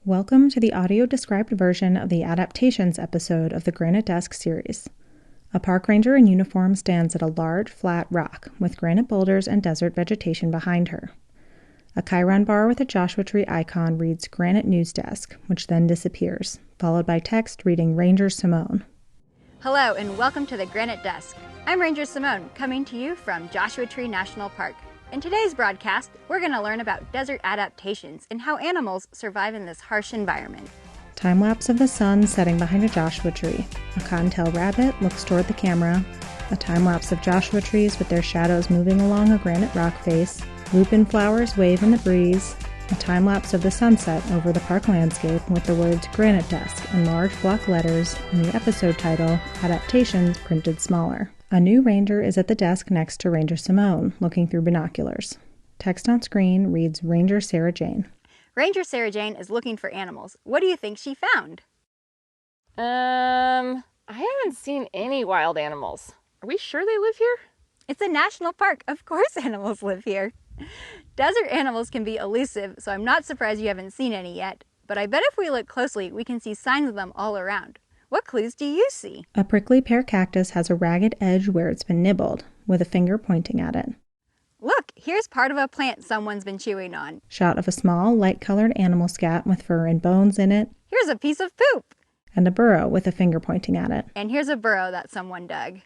Welcome to the audio-described version of the Adaptations episode of the Granite Desk series. A park ranger in uniform stands at a large, flat rock with granite boulders and desert vegetation behind her. A Chiron bar with a Joshua Tree icon reads Granite News Desk, which then disappears, followed by text reading Ranger Simone. Hello and welcome to the Granite Desk. I'm Ranger Simone, coming to you from Joshua Tree National Park. In today's broadcast, we're going to learn about desert adaptations and how animals survive in this harsh environment. Time-lapse of the sun setting behind a Joshua tree. A cottontail rabbit looks toward the camera. A time-lapse of Joshua trees with their shadows moving along a granite rock face. Lupin flowers wave in the breeze. A time-lapse of the sunset over the park landscape with the words Granite Desk in large block letters and the episode title, Adaptations, printed smaller. A new ranger is at the desk next to Ranger Simone, looking through binoculars. Text on screen reads Ranger Sarah Jane. Ranger Sarah Jane is looking for animals. What do you think she found? I haven't seen any wild animals. Are we sure they live here? It's a national park. Of course animals live here. Desert animals can be elusive, so I'm not surprised you haven't seen any yet. But I bet if we look closely, we can see signs of them all around. What clues do you see? A prickly pear cactus has a ragged edge where it's been nibbled, with a finger pointing at it. Look, here's part of a plant someone's been chewing on. Shot of a small, light-colored animal scat with fur and bones in it. Here's a piece of poop. And a burrow with a finger pointing at it. And here's a burrow that someone dug.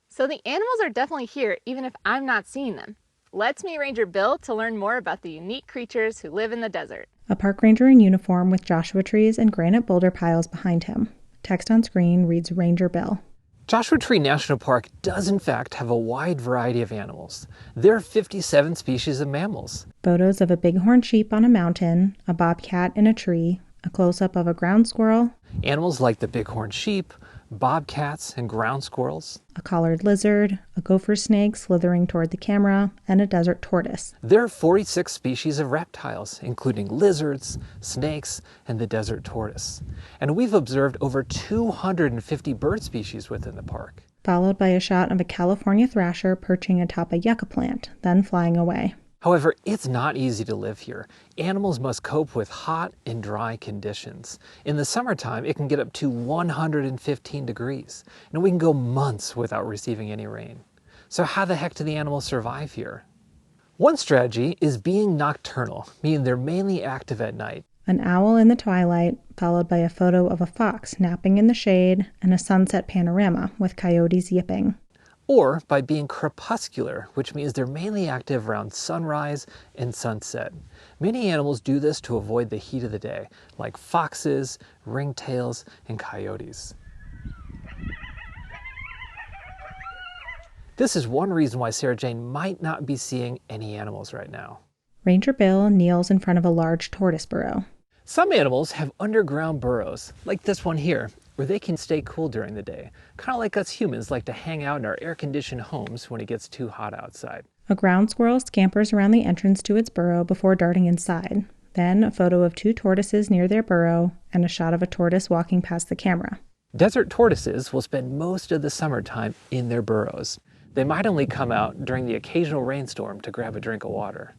So the animals are definitely here, even if I'm not seeing them. Let's meet Ranger Bill to learn more about the unique creatures who live in the desert. A park ranger in uniform with Joshua trees and granite boulder piles behind him. Text on screen reads Ranger Bill. Joshua Tree National Park does in fact have a wide variety of animals. There are 57 species of mammals. Photos of a bighorn sheep on a mountain, a bobcat in a tree, a close-up of a ground squirrel. Animals like the bighorn sheep, bobcats, and ground squirrels. A collared lizard, a gopher snake slithering toward the camera, and a desert tortoise. There are 46 species of reptiles, including lizards, snakes, and the desert tortoise. And we've observed over 250 bird species within the park. Followed by a shot of a California thrasher perching atop a yucca plant, then flying away. However, it's not easy to live here. Animals must cope with hot and dry conditions. In the summertime, it can get up to 115 degrees, and we can go months without receiving any rain. So how the heck do the animals survive here? One strategy is being nocturnal, meaning they're mainly active at night. An owl in the twilight, followed by a photo of a fox napping in the shade and a sunset panorama with coyotes yipping. Or by being crepuscular, which means they're mainly active around sunrise and sunset. Many animals do this to avoid the heat of the day, like foxes, ringtails, and coyotes. This is one reason why Sarah Jane might not be seeing any animals right now. Ranger Bill kneels in front of a large tortoise burrow. Some animals have underground burrows, like this one here, where they can stay cool during the day, kind of like us humans like to hang out in our air-conditioned homes when it gets too hot outside. A ground squirrel scampers around the entrance to its burrow before darting inside. Then a photo of two tortoises near their burrow and a shot of a tortoise walking past the camera. Desert tortoises will spend most of the summertime in their burrows. They might only come out during the occasional rainstorm to grab a drink of water.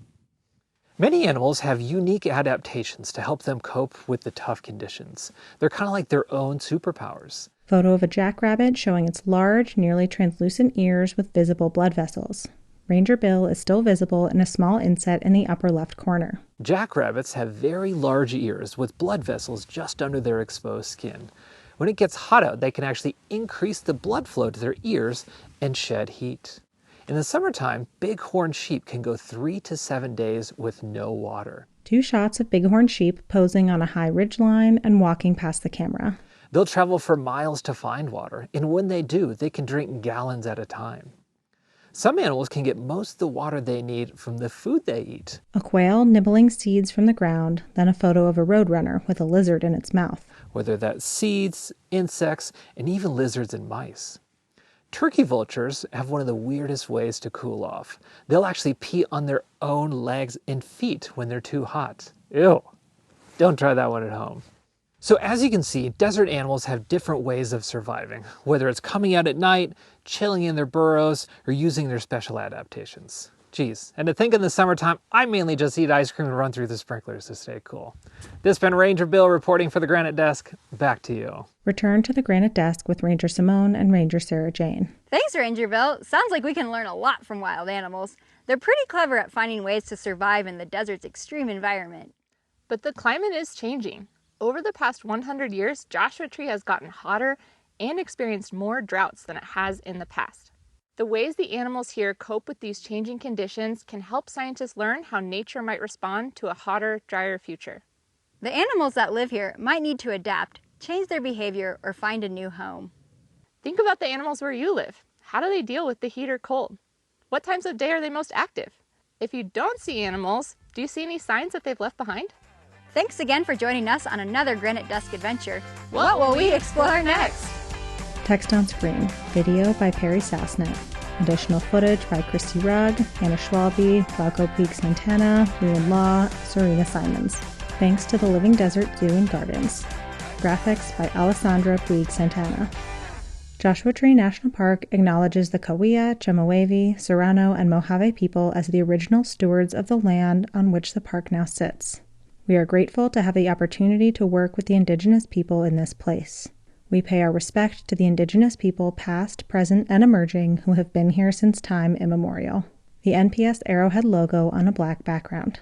Many animals have unique adaptations to help them cope with the tough conditions. They're kind of like their own superpowers. Photo of a jackrabbit showing its large, nearly translucent ears with visible blood vessels. Ranger Bill is still visible in a small inset in the upper left corner. Jackrabbits have very large ears with blood vessels just under their exposed skin. When it gets hot out, they can actually increase the blood flow to their ears and shed heat. In the summertime, bighorn sheep can go 3 to 7 days with no water. Two shots of bighorn sheep posing on a high ridgeline and walking past the camera. They'll travel for miles to find water, and when they do, they can drink gallons at a time. Some animals can get most of the water they need from the food they eat. A quail nibbling seeds from the ground, then a photo of a roadrunner with a lizard in its mouth. Whether that's seeds, insects, and even lizards and mice. Turkey vultures have one of the weirdest ways to cool off. They'll actually pee on their own legs and feet when they're too hot. Ew! Don't try that one at home. So as you can see, desert animals have different ways of surviving, whether it's coming out at night, chilling in their burrows, or using their special adaptations. Geez, and to think in the summertime, I mainly just eat ice cream and run through the sprinklers to stay cool. This has been Ranger Bill reporting for the Granite Desk. Back to you. Return to the Granite Desk with Ranger Simone and Ranger Sarah Jane. Thanks, Ranger Bill. Sounds like we can learn a lot from wild animals. They're pretty clever at finding ways to survive in the desert's extreme environment. But the climate is changing. Over the past 100 years, Joshua Tree has gotten hotter and experienced more droughts than it has in the past. The ways the animals here cope with these changing conditions can help scientists learn how nature might respond to a hotter, drier future. The animals that live here might need to adapt, change their behavior, or find a new home. Think about the animals where you live. How do they deal with the heat or cold? What times of day are they most active? If you don't see animals, do you see any signs that they've left behind? Thanks again for joining us on another Granite Desk adventure. What will we explore next? Text on screen. Video by Perry Sassnet. Additional footage by Christy Rugg, Anna Schwalbe, Glauco Puig Santana, Lewin Law, Serena Simons. Thanks to the Living Desert Zoo and Gardens. Graphics by Alessandra Puig Santana. Joshua Tree National Park acknowledges the Cahuilla, Chemehuevi, Serrano, and Mojave people as the original stewards of the land on which the park now sits. We are grateful to have the opportunity to work with the indigenous people in this place. We pay our respect to the indigenous people past, present, and emerging who have been here since time immemorial. The NPS Arrowhead logo on a black background.